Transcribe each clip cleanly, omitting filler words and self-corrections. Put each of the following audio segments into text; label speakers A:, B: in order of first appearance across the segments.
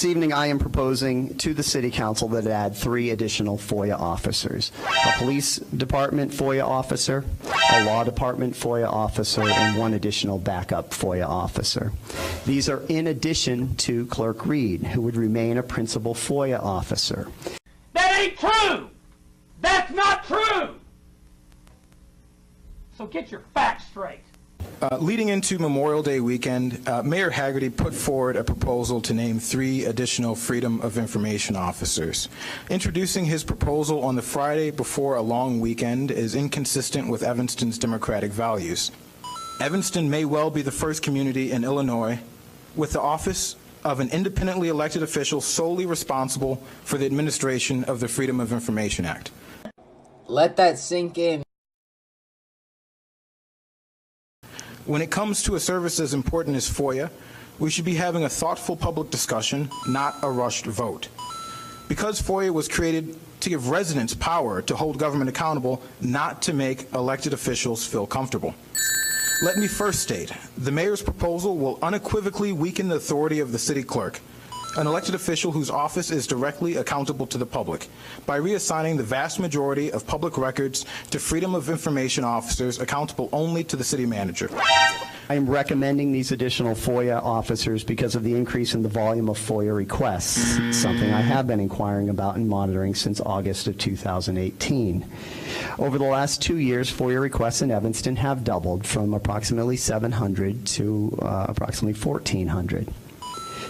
A: This evening, I am proposing to the City Council that it add 3 additional FOIA officers: a police department FOIA officer, a law department FOIA officer, and 1 additional backup FOIA officer. These are in addition to Clerk Reed, who would remain a principal FOIA officer.
B: That ain't true! That's not true! So get your facts straight.
C: Leading into Memorial Day weekend, Mayor Hagerty put forward a proposal to name 3 additional Freedom of Information officers. Introducing his proposal on the Friday before a long weekend is inconsistent with Evanston's democratic values. Evanston may well be the first community in Illinois with the office of an independently elected official solely responsible for the administration of the Freedom of Information Act.
D: Let that sink in.
C: When it comes to a service as important as FOIA, we should be having a thoughtful public discussion, not a rushed vote. Because FOIA was created to give residents power to hold government accountable, not to make elected officials feel comfortable. Let me first state, the mayor's proposal will unequivocally weaken the authority of the city clerk, an elected official whose office is directly accountable to the public, by reassigning the vast majority of public records to Freedom of Information officers accountable only to the city manager.
A: I am recommending these additional FOIA officers because of the increase in the volume of FOIA requests, something I have been inquiring about and monitoring since August of 2018. Over the last 2 years, FOIA requests in Evanston have doubled from approximately 700 to approximately 1,400.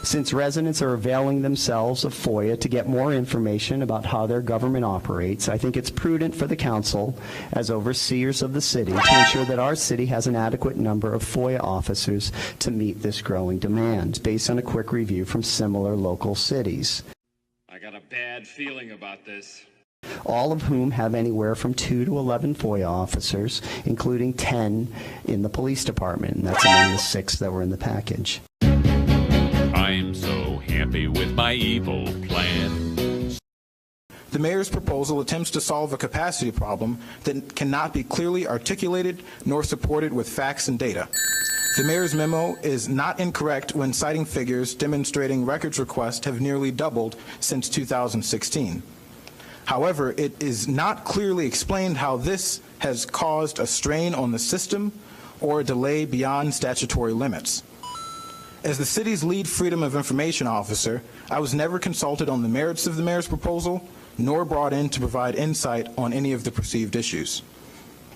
A: Since residents are availing themselves of FOIA to get more information about how their government operates, I think it's prudent for the council, as overseers of the city, to ensure that our city has an adequate number of FOIA officers to meet this growing demand, based on a quick review from similar local cities.
E: I got a bad feeling about this.
A: All of whom have anywhere from 2 to 11 FOIA officers, including 10 in the police department, and that's among the 6 that were in the package.
F: I'm so happy with my evil plan.
C: The mayor's proposal attempts to solve a capacity problem that cannot be clearly articulated nor supported with facts and data. The mayor's memo is not incorrect when citing figures demonstrating records requests have nearly doubled since 2016. However, it is not clearly explained how this has caused a strain on the system or a delay beyond statutory limits. As the city's lead Freedom of Information officer, I was never consulted on the merits of the mayor's proposal, nor brought in to provide insight on any of the perceived issues.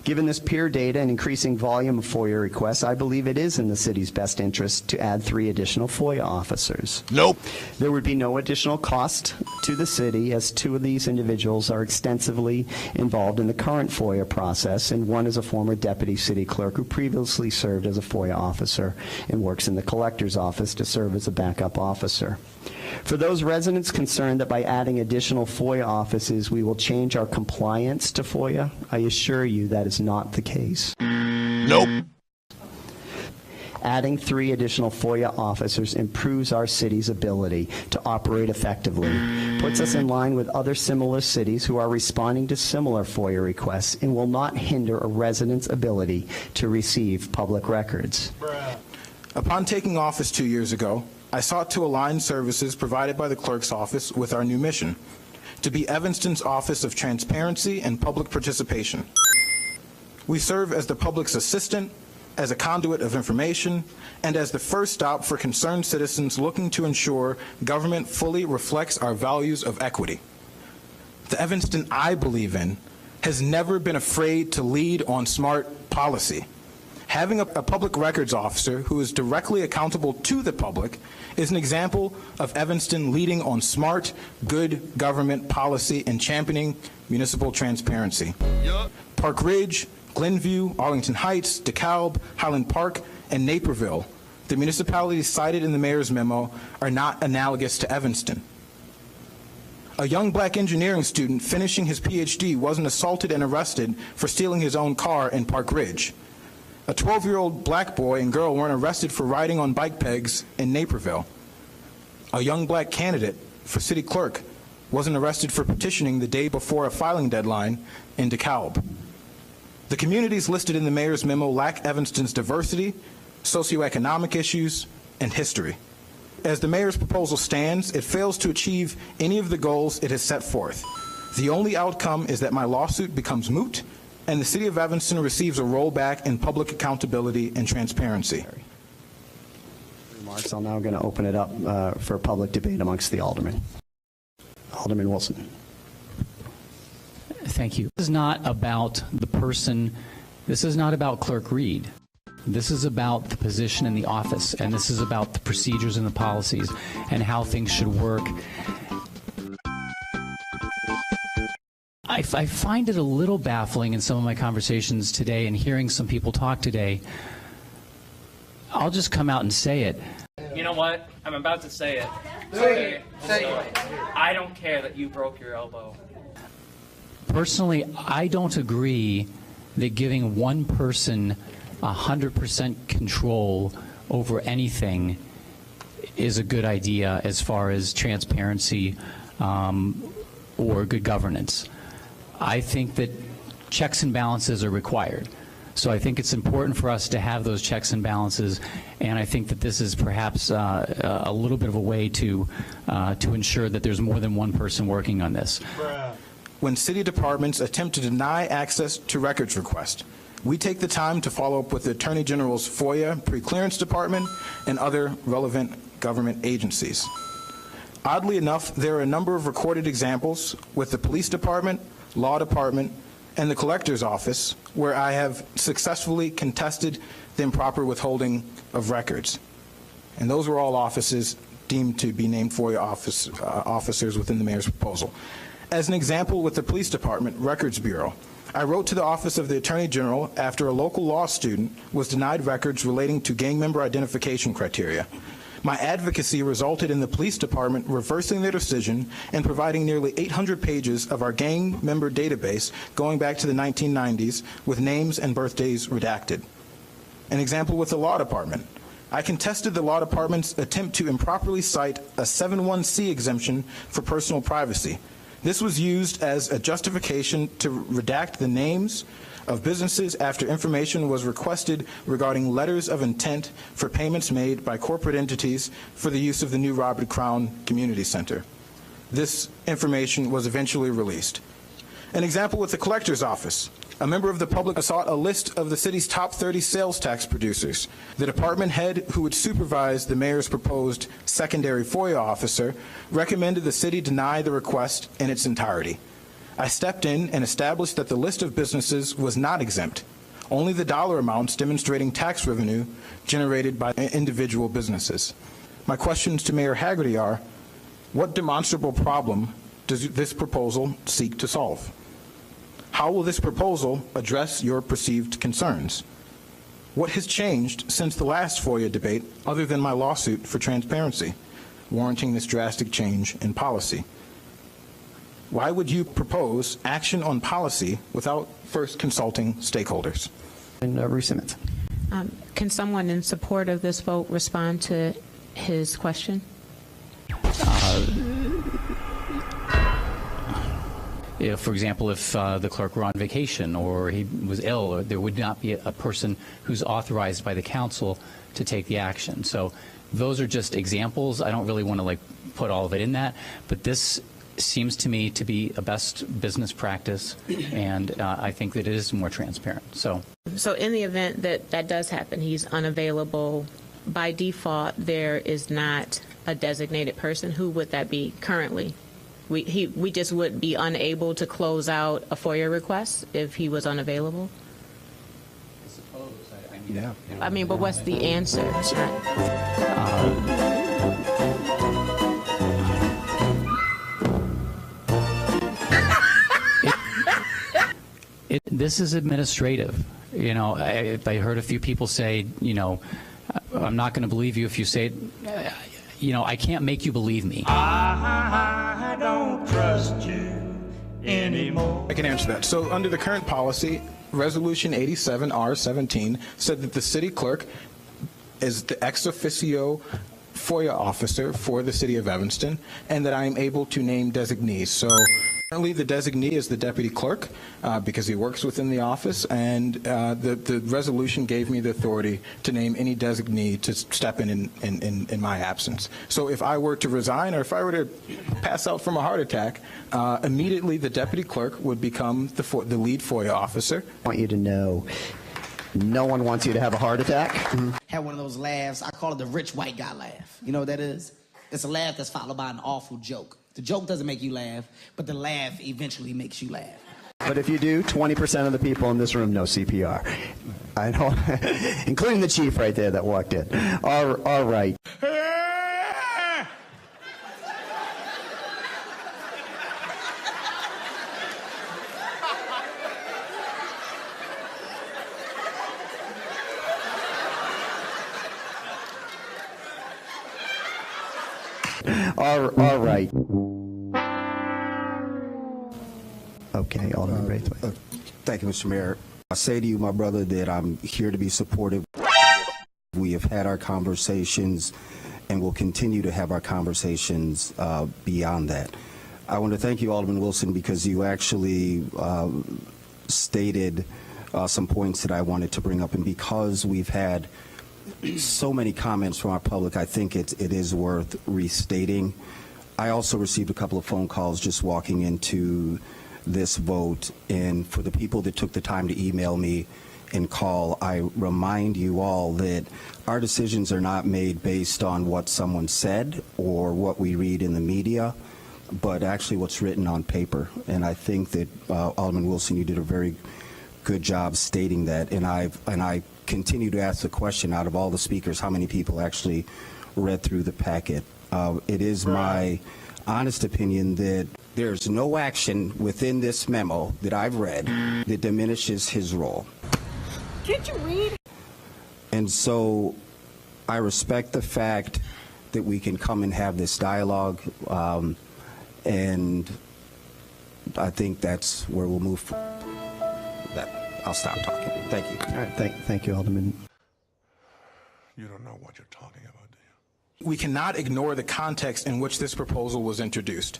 A: Given this peer data and increasing volume of FOIA requests, I believe it is in the city's best interest to add 3 additional FOIA officers.
F: Nope.
A: There would be no additional cost to the city, as 2 of these individuals are extensively involved in the current FOIA process, and 1 is a former deputy city clerk who previously served as a FOIA officer and works in the collector's office to serve as a backup officer. For those residents concerned that by adding additional FOIA offices we will change our compliance to FOIA, I assure you that is not the case.
F: Nope.
A: Adding 3 additional FOIA officers improves our city's ability to operate effectively, puts us in line with other similar cities who are responding to similar FOIA requests, and will not hinder a resident's ability to receive public records.
C: Upon taking office 2 years ago, I sought to align services provided by the clerk's office with our new mission, to be Evanston's Office of Transparency and Public Participation. We serve as the public's assistant, as a conduit of information, and as the first stop for concerned citizens looking to ensure government fully reflects our values of equity. The Evanston I believe in has never been afraid to lead on smart policy. Having a public records officer who is directly accountable to the public is an example of Evanston leading on smart, good government policy and championing municipal transparency. Yep. Park Ridge, Glenview, Arlington Heights, DeKalb, Highland Park, and Naperville, the municipalities cited in the mayor's memo, are not analogous to Evanston. A young black engineering student finishing his PhD wasn't assaulted and arrested for stealing his own car in Park Ridge. A 12-year-old black boy and girl weren't arrested for riding on bike pegs in Naperville. A young black candidate for city clerk wasn't arrested for petitioning the day before a filing deadline in DeKalb. The communities listed in the mayor's memo lack Evanston's diversity, socioeconomic issues, and history. As the mayor's proposal stands, it fails to achieve any of the goals it has set forth. The only outcome is that my lawsuit becomes moot and the city of Evanston receives a rollback in public accountability and transparency.
A: Remarks. I'm now going to open it up for public debate amongst the aldermen. Alderman Wilson.
G: Thank you. This is not about the person. This is not about Clerk Reed. This is about the position in the office, and this is about the procedures and the policies and how things should work. I find it a little baffling in some of my conversations today and hearing some people talk today. I'll just come out and say it.
H: You know what? I'm about to say it. Okay. So, I don't care that you broke your elbow.
G: Personally, I don't agree that giving one person 100% control over anything is a good idea as far as transparency or good governance. I think that checks and balances are required. So I think it's important for us to have those checks and balances, and I think that this is perhaps a little bit of a way to ensure that there's more than one person working on this.
C: When city departments attempt to deny access to records requests, we take the time to follow up with the Attorney General's FOIA pre-clearance department and other relevant government agencies. Oddly enough, there are a number of recorded examples with the police department, law department, and the collector's office where I have successfully contested the improper withholding of records. And those were all offices deemed to be named FOIA officers within the mayor's proposal. As an example, with the police department records bureau, I wrote to the Office of the Attorney General after a local law student was denied records relating to gang member identification criteria. My advocacy resulted in the police department reversing their decision and providing nearly 800 pages of our gang member database going back to the 1990s with names and birthdays redacted. An example with the law department. I contested the law department's attempt to improperly cite a 71C exemption for personal privacy. This was used as a justification to redact the names of businesses after information was requested regarding letters of intent for payments made by corporate entities for the use of the new Robert Crown Community Center. This information was eventually released. An example with the collector's office. A member of the public sought a list of the city's top 30 sales tax producers. The department head who would supervise the mayor's proposed secondary FOIA officer recommended the city deny the request in its entirety. I stepped in and established that the list of businesses was not exempt, only the dollar amounts demonstrating tax revenue generated by individual businesses. My questions to Mayor Hagerty are, what demonstrable problem does this proposal seek to solve? How will this proposal address your perceived concerns? What has changed since the last FOIA debate other than my lawsuit for transparency, warranting this drastic change in policy? Why would you propose action on policy without first consulting stakeholders?
A: And resubmit.
I: Can someone in support of this vote respond to his question?
G: If, for example, if the clerk were on vacation or he was ill, or there would not be a person who's authorized by the council to take the action. So those are just examples. I don't really want to put all of it in that, but this seems to me to be a best business practice, and I think that it is more transparent. So
I: in the event that that does happen, he's unavailable, by default there is not a designated person. Who would that be currently? We just would be unable to close out a FOIA request if he was unavailable?
G: I suppose.
C: Yeah.
I: I mean, but what's the answer?
G: This is administrative. You know, I heard a few people say, you know, I'm not going to believe you if you say, you know, I can't make you believe me.
B: I don't trust you anymore.
C: I can answer that. So under the current policy, Resolution 87R17 said that the city clerk is the ex officio FOIA officer for the city of Evanston, and that I am able to name designees. So currently the designee is the deputy clerk because he works within the office, and the resolution gave me the authority to name any designee to step in my absence. So if I were to resign, or if I were to pass out from a heart attack, immediately the deputy clerk would become the lead FOIA officer.
A: I want you to know, no one wants you to have a heart attack.
J: Had one of those laughs. I call it the rich white guy laugh. You know what that is? It's a laugh that's followed by an awful joke. The joke doesn't make you laugh, but the laugh eventually makes you laugh.
A: But if you do, 20% of the people in this room know CPR. I know, including the chief right there that walked in. All right. All right. Okay, Alderman Braithwaite.
K: Thank you, Mr. Mayor. I say to you, my brother, that I'm here to be supportive. We have had our conversations and will continue to have our conversations beyond that. I want to thank you, Alderman Wilson, because you actually stated some points that I wanted to bring up, and because we've had so many comments from our public, I think it is worth restating. I also received a couple of phone calls just walking into this vote, and for the people that took the time to email me and call, I remind you all that our decisions are not made based on what someone said or what we read in the media, but actually what's written on paper. And I think that Alderman Wilson, you did a very good job stating that, and I continue to ask the question, out of all the speakers, how many people actually read through the packet? It is my honest opinion that there's no action within this memo that I've read that diminishes his role.
L: Can't you read?
K: And so I respect the fact that we can come and have this dialogue, and I think that's where we'll move from. I'll stop talking. Thank you.
A: All right, thank you, Alderman.
M: You don't know what you're talking about, do you?
C: We cannot ignore the context in which this proposal was introduced.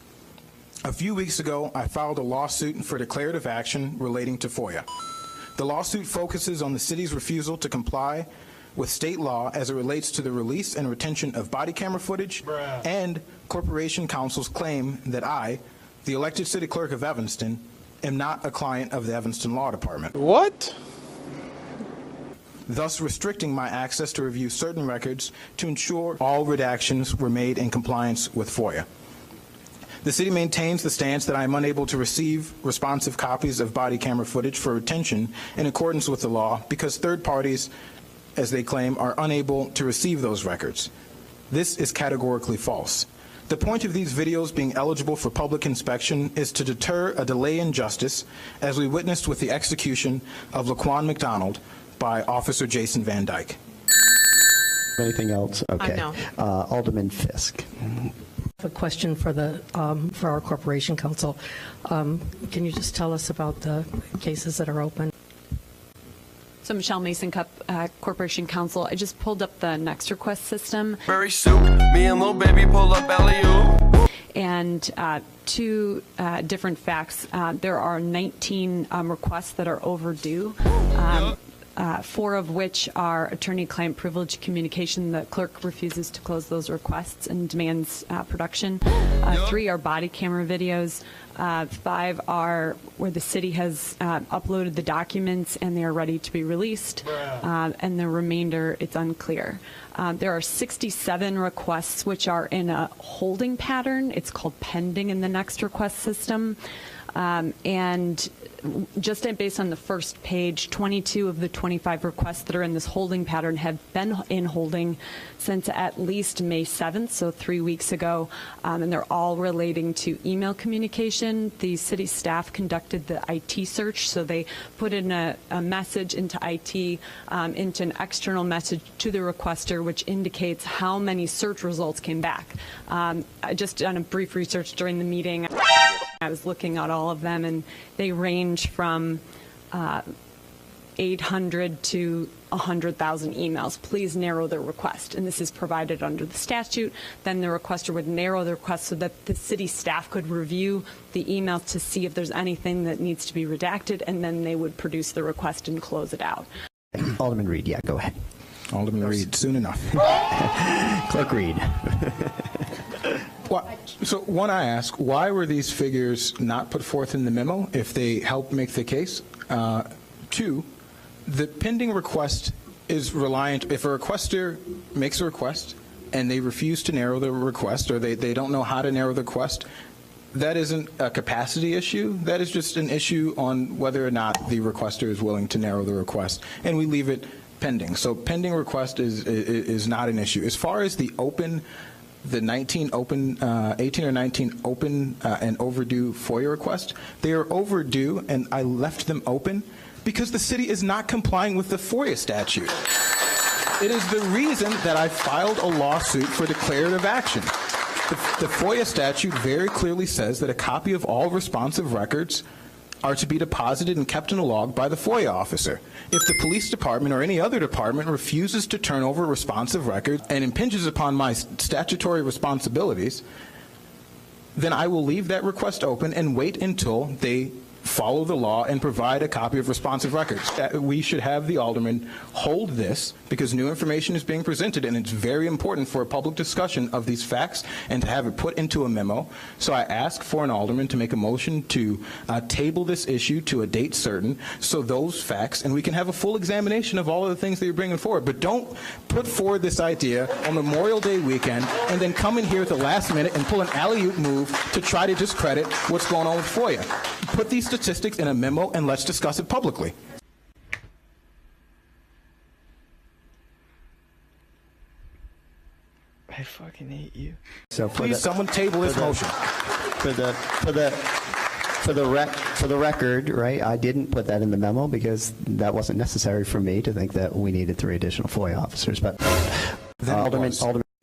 C: A few weeks ago, I filed a lawsuit for declarative action relating to FOIA. The lawsuit focuses on the city's refusal to comply with state law as it relates to the release and retention of body camera footage, and Corporation Counsel's claim that I, the elected city clerk of Evanston, am not a client of the Evanston Law Department.
M: What?
C: Thus restricting my access to review certain records to ensure all redactions were made in compliance with FOIA. The city maintains the stance that I am unable to receive responsive copies of body camera footage for retention in accordance with the law because third parties, as they claim, are unable to receive those records. This is categorically false. The point of these videos being eligible for public inspection is to deter a delay in justice, as we witnessed with the execution of Laquan McDonald by Officer Jason Van Dyke.
A: Anything else? Okay.
I: No.
A: Alderman Fisk.
L: A question for for our Corporation Counsel. Can you just tell us about the cases that are open?
N: So Michelle Mason Cup, Corporation Counsel. I just pulled up the next request system.
O: Very soon, me and little baby pull up alley-oop.
N: And two different facts. There are 19 requests that are overdue. 4 of which are attorney-client privilege communication. The clerk refuses to close those requests and demands production. 3 are body camera videos. 5 are where the city has uploaded the documents and they are ready to be released. And the remainder, it's unclear. There are 67 requests which are in a holding pattern. It's called pending in the next request system. And just based on the first page, 22 of the 25 requests that are in this holding pattern have been in holding since at least May 7th, so 3 weeks ago, and they're all relating to email communication. The city staff conducted the IT search, so they put in a message into IT, into an external message to the requester, which indicates how many search results came back. I just done a brief research during the meeting. I was looking at all of them, and they range from 800 to 100,000 emails. Please narrow the request. And this is provided under the statute. Then the requester would narrow the request so that the city staff could review the emails to see if there's anything that needs to be redacted, and then they would produce the request and close it out.
A: Alderman Reed, yeah, go ahead.
C: Alderman Reed, soon enough.
A: Clerk Reed.
C: So, one, I ask, why were these figures not put forth in the memo if they help make the case? Two, the pending request is reliant, if a requester makes a request and they refuse to narrow the request, or they don't know how to narrow the request, that isn't a capacity issue. That is just an issue on whether or not the requester is willing to narrow the request, and we leave it pending. So pending request is not an issue. As far as the 18 or 19 open and overdue FOIA requests, they are overdue, and I left them open because the city is not complying with the FOIA statute. It is the reason that I filed a lawsuit for declarative action. The FOIA statute very clearly says that a copy of all responsive records are to be deposited and kept in a log by the FOIA officer. If the police department or any other department refuses to turn over responsive records and impinges upon my statutory responsibilities, then I will leave that request open and wait until they follow the law and provide a copy of responsive records. We should have the alderman hold this because new information is being presented, and it's very important for a public discussion of these facts and to have it put into a memo. So I ask for an alderman to make a motion to table this issue to a date certain, so those facts, and we can have a full examination of all of the things that you're bringing forward. But don't put forward this idea on Memorial Day weekend and then come in here at the last minute and pull an alley-oop move to try to discredit what's going on with FOIA. Put these statistics in a memo and let's discuss it publicly.
P: I fucking hate you.
A: So
C: please, someone table this motion.
A: For the record, right? I didn't put that in the memo because that wasn't necessary for me to think that we needed 3 additional FOIA officers. But Alderman,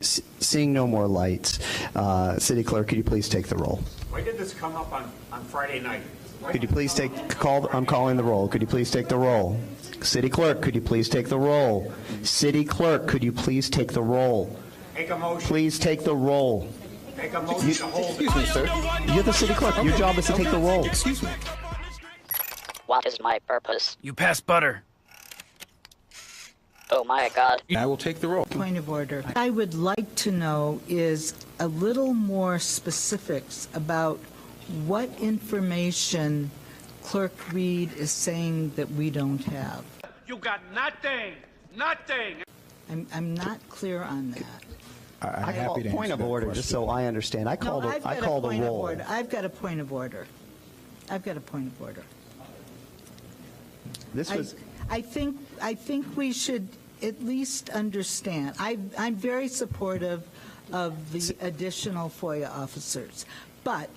A: seeing no more lights, City Clerk, could you please take the roll?
E: Why did this come up on Friday night?
A: Could you please I'm calling the roll. Could you please take the roll? City Clerk, could you please take the roll? City Clerk, could you please take the roll?
E: Make a motion.
A: Please take the roll.
E: Make a motion to hold.
C: Excuse me, sir.
A: You're the City Clerk. Your job is to take the roll.
C: Excuse me.
Q: What is my purpose?
P: You pass butter.
Q: Oh my God.
C: I will take the roll.
R: Point of order. I would like to know is a little more specifics about what information Clerk Reed is saying that we don't have.
B: You got nothing. Nothing.
R: I'm not clear on that.
C: I'm happy to
A: point of order, just so I understand. I called a roll.
R: I've got a point of order.
A: This was.
R: I think we should at least understand. I'm very supportive of the additional FOIA officers,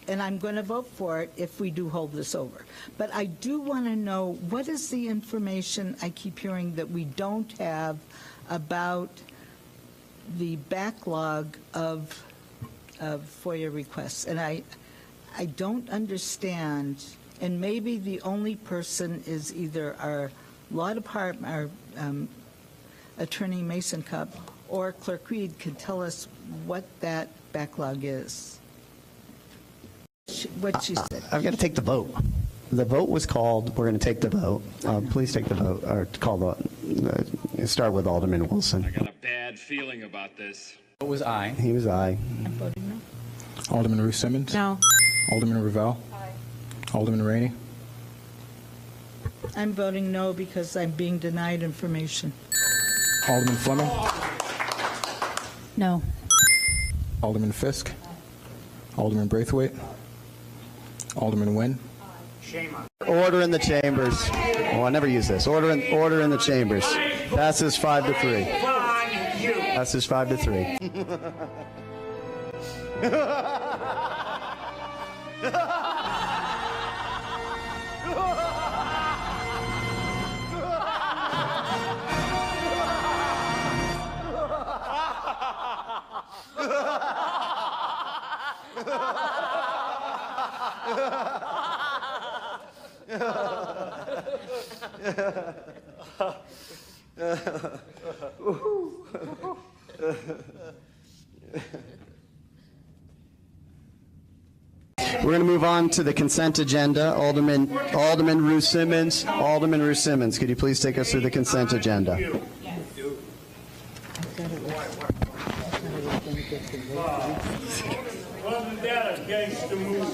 R: and I'm going to vote for it if we do hold this over. But I do want to know, what is the information I keep hearing that we don't have about the backlog of FOIA requests? And I don't understand, and maybe the only person is either our law department, our Attorney Mason Cup, or Clerk Reed could tell us what that backlog is. What she said.
A: I've got to take the vote. The vote was called. We're going to take the vote. Please take the vote, or call the. Start with Alderman Wilson.
E: I got a bad feeling about this.
G: What was aye?
A: He was aye.
R: I'm voting no.
C: Alderman Ruth Simmons?
I: No.
C: Alderman Ravel?
R: Aye.
C: Alderman Rainey?
R: I'm voting no because I'm being denied information.
C: Alderman Fleming?
I: No.
C: Alderman Fisk? Alderman Braithwaite? Alderman Nguyen?
E: Shame on.
A: Order in the chambers. Oh, I never use this. Order in the chambers. Passes 5-3. Passes 5-3. We're going to move on to the consent agenda. Alderman Ruth Simmons. Alderman Ruth Simmons, could you please take us through the consent agenda?
B: Wasn't that against the move?